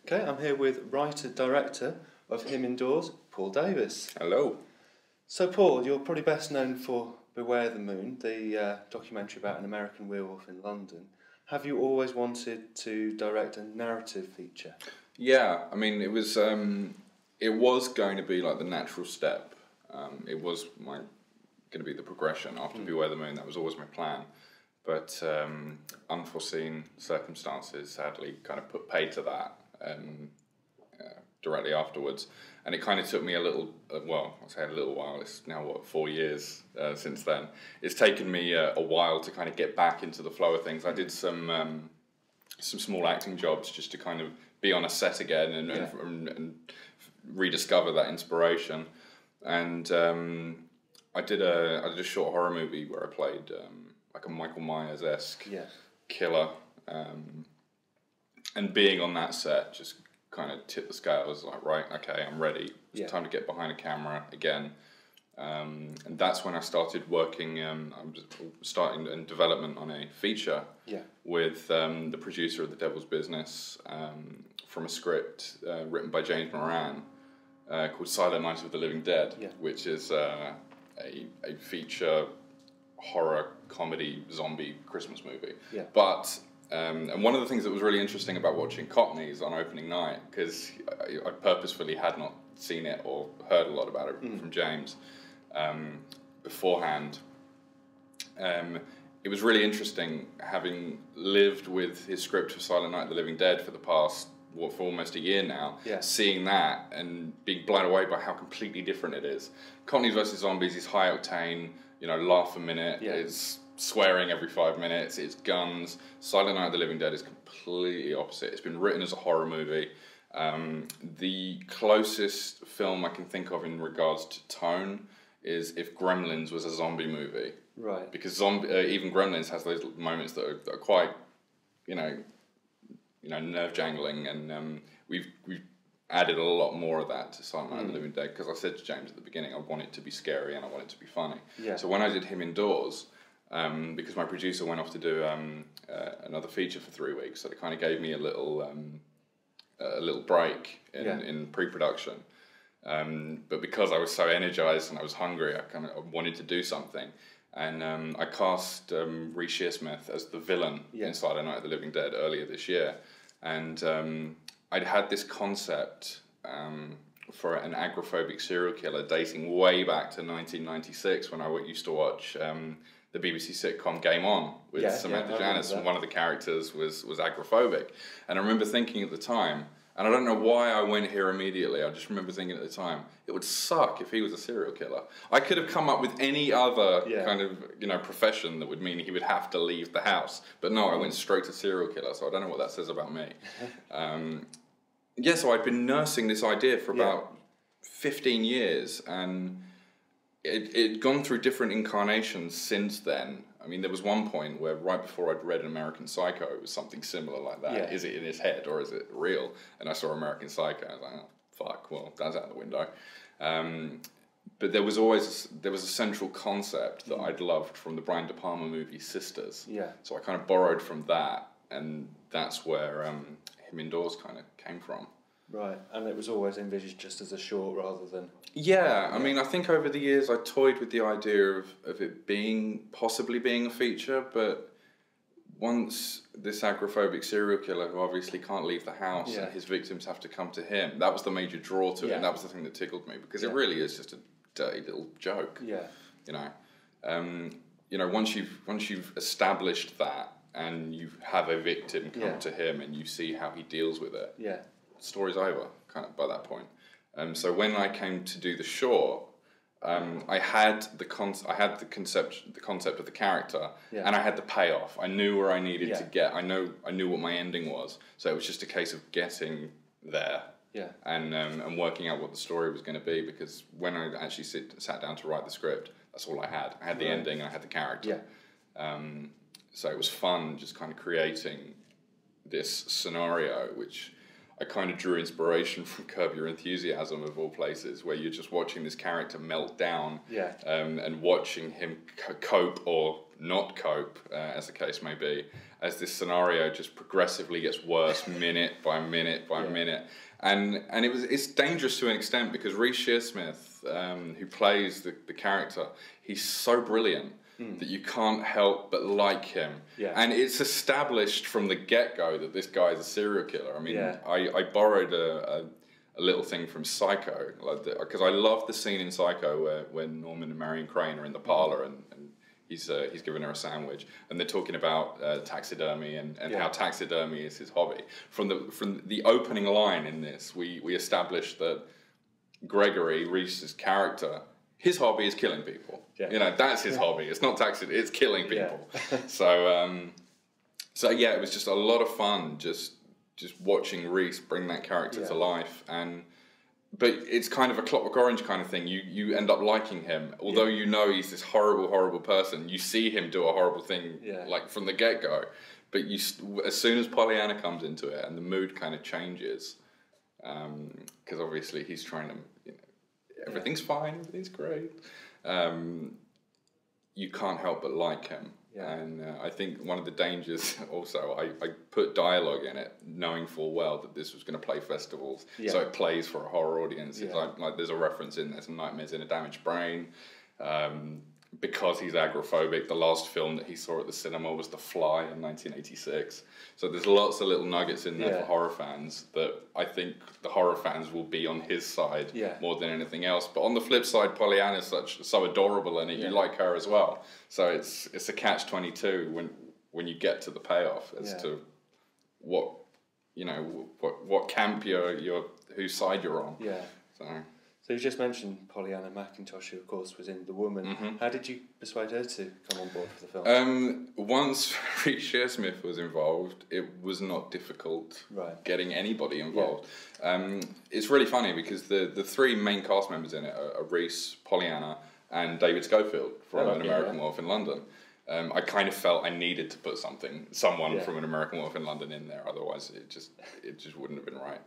Okay, I'm here with writer-director of Him Indoors, Paul Davis. Hello. So Paul, you're probably best known for Beware the Moon, the documentary about an American werewolf in London. Have you always wanted to direct a narrative feature? Yeah, I mean, it was going to be like the natural step. It was going to be the progression after Beware the Moon. That was always my plan. But unforeseen circumstances sadly kind of put paid to that directly afterwards. And it kind of took me a little, I'll say a little while, it's now 4 years since then. It's taken me a while to kind of get back into the flow of things. I did some small acting jobs just to kind of be on a set again and rediscover that inspiration. And I did a short horror movie where I played like a Michael Myers-esque killer. And being on that set just kind of tipped the scales, like, right, okay, I'm ready. It's time to get behind a camera again. And that's when I started working, I was starting in development on a feature with the producer of The Devil's Business from a script written by James Moran called Silent Night of the Living Dead, which is a feature horror comedy zombie Christmas movie. But and one of the things that was really interesting about watching Cockneys on opening night, because I purposefully had not seen it or heard a lot about it from James beforehand, it was really interesting having lived with his script for Silent Night of the Living Dead for the past, for almost a year now, seeing that and being blown away by how completely different it is. Cockneys vs. Zombies is high octane, laugh a minute, it's swearing every 5 minutes, it's guns. Silent Night of the Living Dead is completely opposite. It's been written as a horror movie. The closest film I can think of in regards to tone is if Gremlins was a zombie movie. Right. Because even Gremlins has those moments that are quite, nerve jangling, and we've added a lot more of that to Silent Night of the Living Dead, because I said to James at the beginning, I want it to be scary and I want it to be funny. So when I did Him Indoors, because my producer went off to do another feature for 3 weeks, so it kind of gave me a little break in pre-production. But because I was so energized and I was hungry, I wanted to do something. And I cast Reece Shearsmith as the villain in Silent Night of the Living Dead earlier this year. And I'd had this concept for an agoraphobic serial killer dating way back to 1996, when I used to watch the BBC sitcom Game On with Samantha Janus, and one of the characters was agoraphobic. And I remember thinking at the time, and I don't know why I went here immediately, I just remember thinking at the time, it would suck if he was a serial killer. I could have come up with any other kind of profession that would mean he would have to leave the house. But no, I went straight to serial killer, so I don't know what that says about me. So I'd been nursing this idea for about 15 years, and it'd gone through different incarnations since then. I mean, there was one point where right before I'd read American Psycho, it was something similar like that. Is it in his head or is it real? And I saw American Psycho, I was like, oh, fuck, well, that's out the window. But there was a central concept that I'd loved from the Brian De Palma movie Sisters. So I kind of borrowed from that, and that's where Him Indoors kind of came from. Right, and it was always envisaged just as a short rather than... I mean, I think over the years I toyed with the idea of it possibly being a feature, but once this agoraphobic serial killer, who obviously can't leave the house and his victims have to come to him, that was the major draw to it, and that was the thing that tickled me, because it really is just a dirty little joke. Once you've established that and you have a victim come to him and you see how he deals with it, story's over kind of by that point. So when I came to do the short, I had the concept of the character, and I had the payoff. I knew where I needed to get. I knew what my ending was. So it was just a case of getting there, and working out what the story was going to be. Because when I actually sat down to write the script, that's all I had. I had the ending, and I had the character. So it was fun, just kind of creating this scenario, which I kind of drew inspiration from Curb Your Enthusiasm, of all places, where you're just watching this character melt down and watching him cope or not cope, as the case may be, as this scenario just progressively gets worse minute by minute by minute. And it's dangerous to an extent because Reece Shearsmith, who plays the character, he's so brilliant that you can't help but like him. Yeah. And it's established from the get-go that this guy is a serial killer. I mean, I borrowed a little thing from Psycho, because I love the scene in Psycho where Norman and Marion Crane are in the parlour and he's giving her a sandwich, and they're talking about taxidermy and how taxidermy is his hobby. From the opening line in this, we established that Gregory, Reece's character, his hobby is killing people. Yeah. You know, that's his hobby. It's not taxidermy, it's killing people. Yeah. So yeah, it was just a lot of fun just watching Reece bring that character to life. But it's kind of a Clockwork Orange kind of thing. You end up liking him, although you know he's this horrible person. You see him do a horrible thing like from the get-go, but as soon as Pollyanna comes into it and the mood kind of changes, because obviously he's trying to, everything's fine, everything's great. You can't help but like him. Yeah. And I think one of the dangers also, I put dialogue in it, knowing full well that this was going to play festivals, so it plays for a horror audience. It's like there's a reference in there to Nightmares in a Damaged Brain. Because he's agoraphobic, the last film that he saw at the cinema was The Fly in 1986. So there's lots of little nuggets in there for horror fans that I think the horror fans will be on his side more than anything else. But on the flip side, Pollyanna is so adorable in it, you like her as well. So it's a catch-22 when you get to the payoff as to what camp whose side you're on. Yeah. So you just mentioned Pollyanna McIntosh, who of course was in The Woman. Mm-hmm. How did you persuade her to come on board for the film? Once Reece Shearsmith was involved, it was not difficult getting anybody involved. Yeah. It's really funny because the three main cast members in it are Reece, Pollyanna, and David Schofield from An American Werewolf in London. I kind of felt I needed to put someone from An American Werewolf in London in there, otherwise it just wouldn't have been right.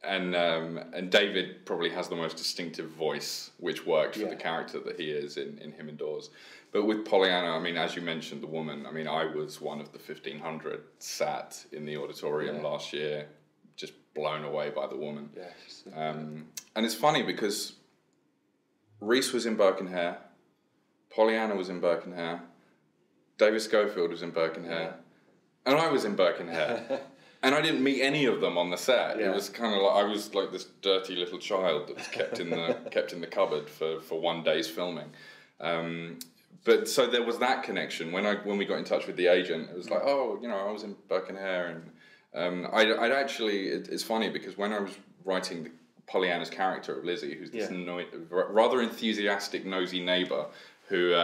And David probably has the most distinctive voice, which worked for the character that he is in Him Indoors. But with Pollyanna, I mean, as you mentioned, The Woman, I mean, I was one of the 1,500 sat in the auditorium last year, just blown away by The Woman. And it's funny because Reece was in Birkenhair, Pollyanna was in Birkenhair, David Schofield was in Birkenhair, and I was in Birkenhair. And I didn't meet any of them on the set. It was kind of like I was like this dirty little child that was kept in the cupboard for one day's filming. But so there was that connection. When we got in touch with the agent, it was like, I was in Birkenhair, and I'd actually. It's funny because when I was writing Pollyanna's character of Lizzie, who's this rather enthusiastic, nosy neighbour who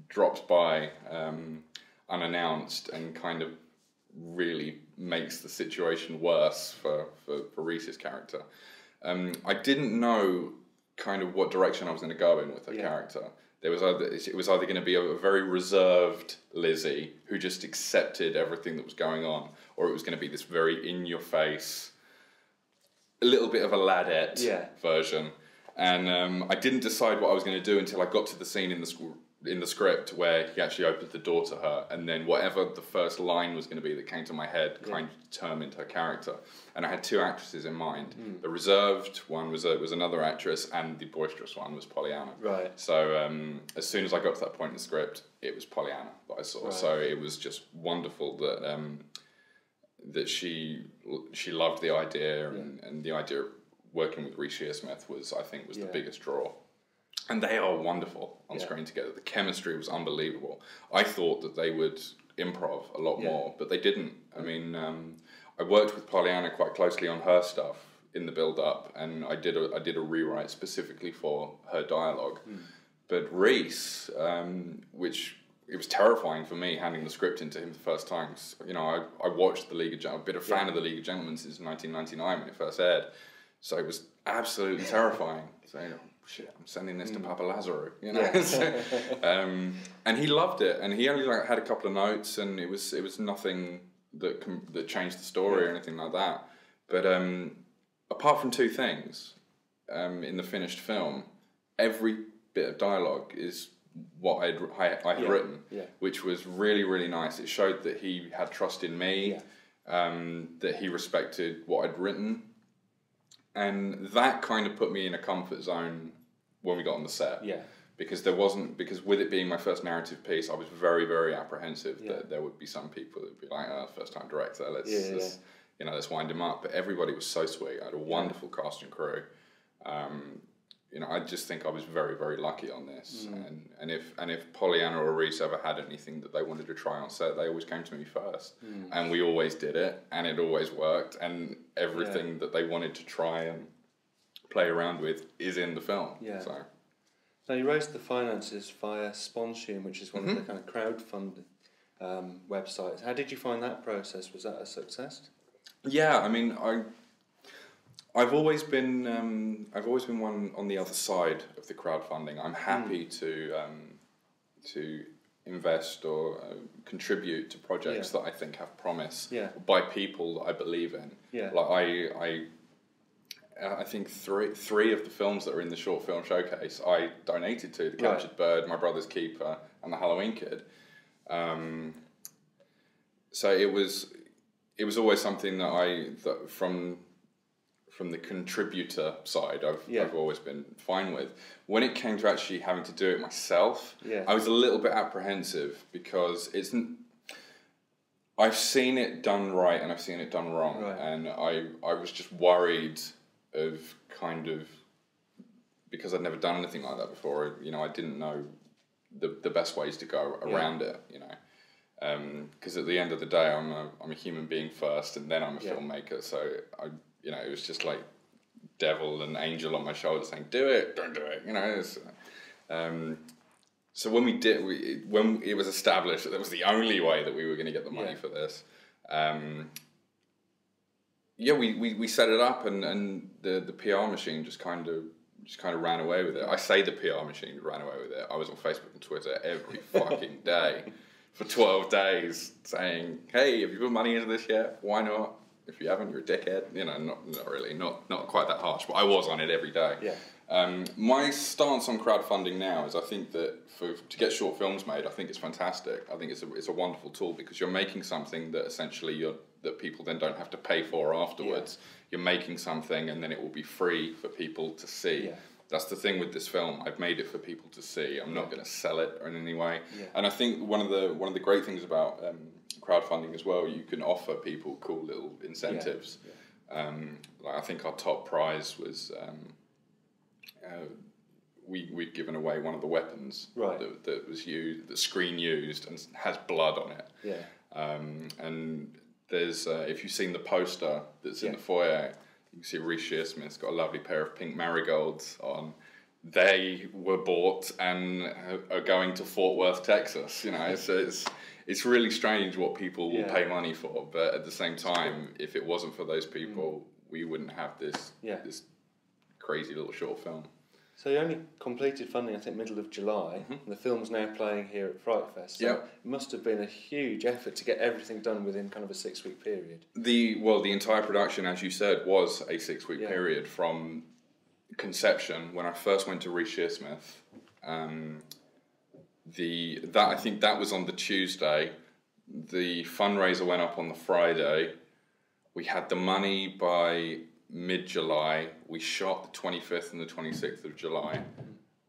drops by unannounced and kind of really makes the situation worse for Reece's character. I didn't know kind of what direction I was going to go in with her character. It was either going to be a very reserved Lizzie who just accepted everything that was going on, or it was going to be this very in-your-face, a little bit of a ladette version. And I didn't decide what I was going to do until I got to the scene in the script where he actually opened the door to her, and then whatever the first line was going to be that came to my head kind of determined her character. And I had two actresses in mind. The reserved one was another actress, and the boisterous one was Pollyanna. Right. So as soon as I got to that point in the script, it was Pollyanna that I saw. Right. So it was just wonderful that she loved the idea, and the idea of working with Reece Shearsmith was the biggest draw. And they are wonderful on screen together. The chemistry was unbelievable. I thought that they would improv a lot more, but they didn't. I mean, I worked with Pollyanna quite closely on her stuff in the build-up, and I did a rewrite specifically for her dialogue. But Reece, which it was terrifying for me handing the script into him the first time. You know, I watched the League of Gentlemen, been a fan of the League of Gentlemen since 1999 when it first aired. So it was absolutely terrifying. So, shit, I'm sending this to Papa Lazaro, you know. And he loved it, and he only had a couple of notes, and it was nothing that changed the story or anything like that. But apart from two things, in the finished film, every bit of dialogue is what I had written, which was really, really nice. It showed that he had trust in me, that he respected what I'd written, and that kind of put me in a comfort zone when we got on the set. Because with it being my first narrative piece, I was very, very apprehensive that there would be some people that would be like, "Oh, first time director, let's wind him up." But everybody was so sweet. I had a wonderful cast and crew. I just think I was very, very lucky on this. And if Pollyanna or Reese ever had anything that they wanted to try on set, they always came to me first. And we always did it, and it always worked. And everything that they wanted to try and play around with is in the film. So. Now, you raised the finances via Sponsium, which is one of the kind of crowdfunding websites. How did you find that process? Was that a success? Yeah, I mean, I've always been one on the other side of the crowdfunding. I'm happy to invest or contribute to projects that I think have promise by people that I believe in. Like I think three of the films that are in the short film showcase I donated to: The Captured Bird, My Brother's Keeper, and The Halloween Kid. So it was always something that from the contributor side I've always been fine with. When it came to actually having to do it myself, I was a little bit apprehensive because I've seen it done right and I've seen it done wrong, and I was just worried of because I'd never done anything like that before. I didn't know the best ways to go around it. Because at the end of the day, I'm a human being first, and then I'm a filmmaker. So it was just like devil and angel on my shoulder saying, "Do it, don't do it." So when when it was established that that was the only way that we were going to get the money for this, we set it up, and the PR machine just kind of ran away with it. I say the PR machine ran away with it. I was on Facebook and Twitter every fucking day for 12 days saying, "Hey, have you put money into this yet? Why not? If you haven't, you're a dickhead." Not really, not quite that harsh, but I was on it every day. My stance on crowdfunding now is I think that to get short films made, I think it's fantastic. I think it's a wonderful tool because you're making something that essentially that people then don't have to pay for afterwards. You're making something and then it will be free for people to see. That's the thing with this film. I've made it for people to see. I'm not going to sell it in any way. And I think one of the great things about crowdfunding as well, you can offer people cool little incentives. Like I think our top prize was we'd given away one of the weapons that was used, the screen used, and has blood on it. And there's if you've seen the poster that's in the foyer, you can see Reese Shearsmith's got a lovely pair of pink marigolds on. They were bought and are going to Fort Worth, Texas. So it's really strange what people will pay money for, but at the same time, if it wasn't for those people, we wouldn't have this crazy little short film. So you only completed funding, I think, middle of July, and the film's now playing here at FrightFest. So it must have been a huge effort to get everything done within kind of a 6-week period. The entire production, as you said, was a 6-week period from conception. When I first went to Reese Shearsmith, I think that was on the Tuesday. The fundraiser went up on the Friday. We had the money by mid-July. We shot the 25th and the 26th of July,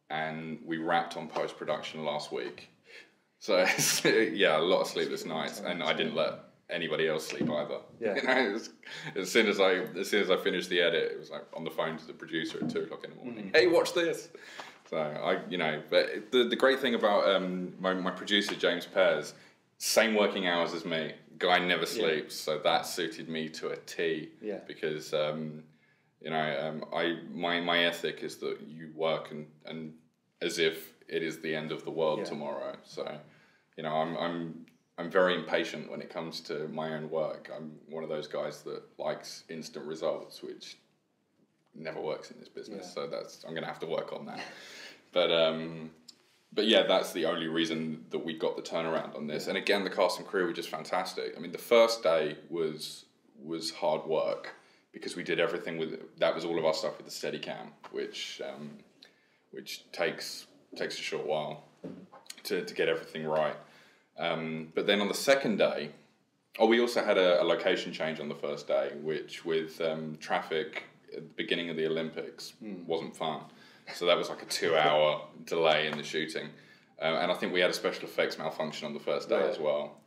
and we wrapped on post-production last week. So a lot of sleepless nights, and I didn't let anybody else sleep either. As soon as I finished the edit, it was like on the phone to the producer at 2 o'clock in the morning. Hey, watch this. So but the great thing about my producer James Pears, same working hours as me. Guy never sleeps, so that suited me to a T. Because my ethic is that you work and as if it is the end of the world tomorrow. So I'm very impatient when it comes to my own work. I'm one of those guys that likes instant results, which never works in this business. So I'm going to have to work on that. But that's the only reason that we got the turnaround on this. And again, the cast and crew were just fantastic. I mean, the first day was hard work because we did everything that was all of our stuff with the Steadicam, which takes a short while. to get everything right. But then on the second day, we also had a location change on the first day, which with traffic at the beginning of the Olympics wasn't fun. So that was like a 2-hour delay in the shooting. And I think we had a special effects malfunction on the first day as well.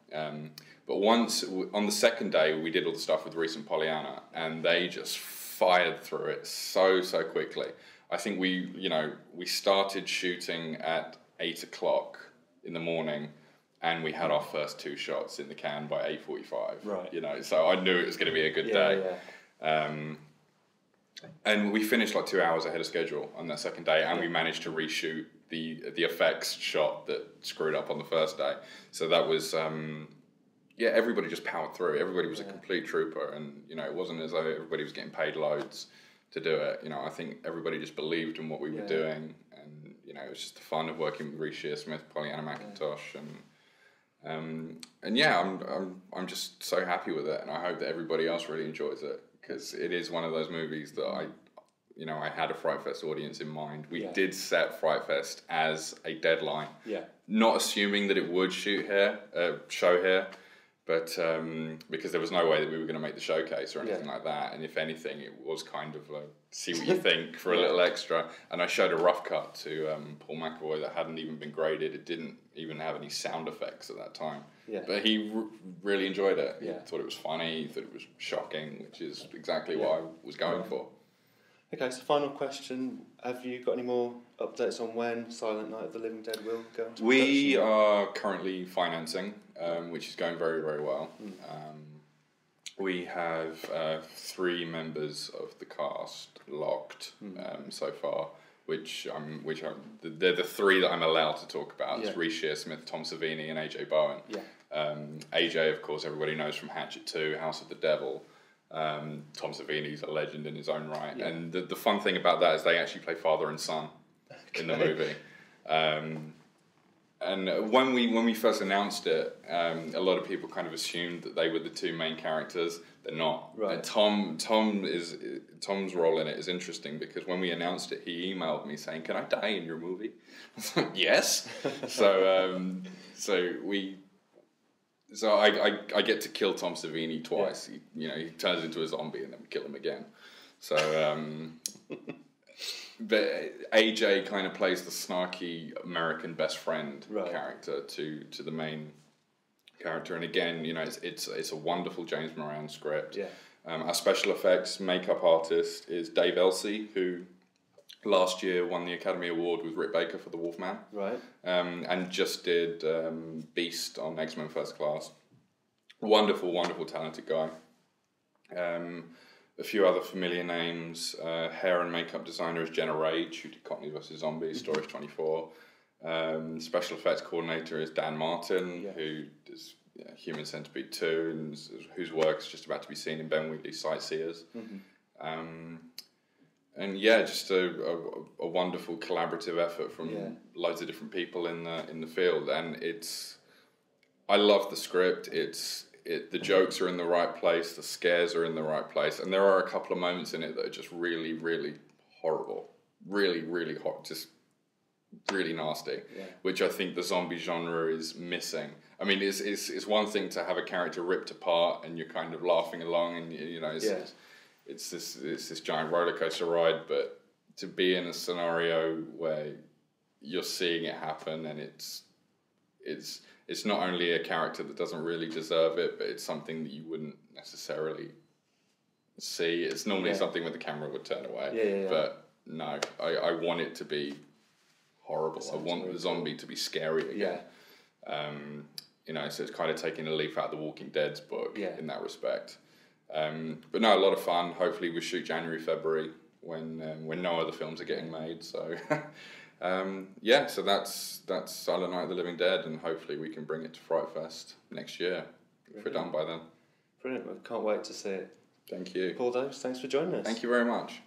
But once, on the second day, we did all the stuff with Reese and Pollyanna, and they just fired through it so quickly. I think we started shooting at 8 o'clock in the morning, and we had our first 2 shots in the can by 8:45. Right. So I knew it was going to be a good day. Yeah. And we finished like 2 hours ahead of schedule on that second day, and we managed to reshoot the effects shot that screwed up on the first day. So that was everybody just powered through. Everybody was a complete trooper, and it wasn't as though everybody was getting paid loads to do it. I think everybody just believed in what we were doing, and it was just the fun of working with Reese Shearsmith, Pollyanna McIntosh, I'm just so happy with it, and I hope that everybody else really enjoys it, because it is one of those movies that I had a FrightFest audience in mind. We did set FrightFest as a deadline, not assuming that it would show here, but because there was no way that we were going to make the showcase or anything like that. And if anything, it was kind of a see what you think for a little extra. And I showed a rough cut to Paul McAvoy that hadn't even been graded. It didn't even have any sound effects at that time. Yeah. But he really enjoyed it. He thought it was funny, he thought it was shocking, which is exactly what I was going for. Okay, so final question. Have you got any more updates on when Silent Night of the Living Dead will go into production? We are currently financing, which is going very, very well. We have 3 members of the cast locked so far, they're the 3 that I'm allowed to talk about. It's Reese Shearsmith, Tom Savini, and AJ Bowen. AJ, of course, everybody knows from Hatchet 2, House of the Devil. Tom Savini's a legend in his own right, and the fun thing about that is they actually play father and son in the movie. And when we first announced it, a lot of people kind of assumed that they were the 2 main characters. They're not. Right. Tom's role in it is interesting, because when we announced it, he emailed me saying, "Can I die in your movie?" I was like, "Yes." So I get to kill Tom Savini twice. He turns into a zombie, and then we kill him again. So, but AJ kind of plays the snarky American best friend character to the main character. And again, it's a wonderful James Moran script. Yeah. Our special effects makeup artist is Dave Elsey, who last year won the Academy Award with Rick Baker for The Wolfman. Right. And just did Beast on X-Men First Class. Wonderful, wonderful, talented guy. A few other familiar names. Hair and makeup designer is Jenna Rage, who did Cockney vs. Zombies, Storage 24. Special effects coordinator is Dan Martin, who does Human Centipede 2, and whose work is just about to be seen in Ben Wheatley's Sightseers. And just a wonderful collaborative effort from loads of different people in the field, and I love the script. The jokes are in the right place, the scares are in the right place, and there are a couple of moments in it that are just really, really horrible, really, really hot, just really nasty, which I think the zombie genre is missing. I mean, it's one thing to have a character ripped apart and you're kind of laughing along, and it's this giant roller coaster ride, but to be in a scenario where you're seeing it happen, and it's not only a character that doesn't really deserve it, but it's something that you wouldn't necessarily see. It's normally something where the camera would turn away. But no, I want it to be horrible. I want the zombie to be scary again. So it's kind of taking a leaf out of the Walking Dead's book in that respect. But no, a lot of fun. Hopefully we shoot January, February when no other films are getting made. So so that's Silent Night of the Living Dead, and hopefully we can bring it to FrightFest next year if we're done by then. Brilliant. I can't wait to see it. Thank you. Paul Davis, thanks for joining us. Thank you very much.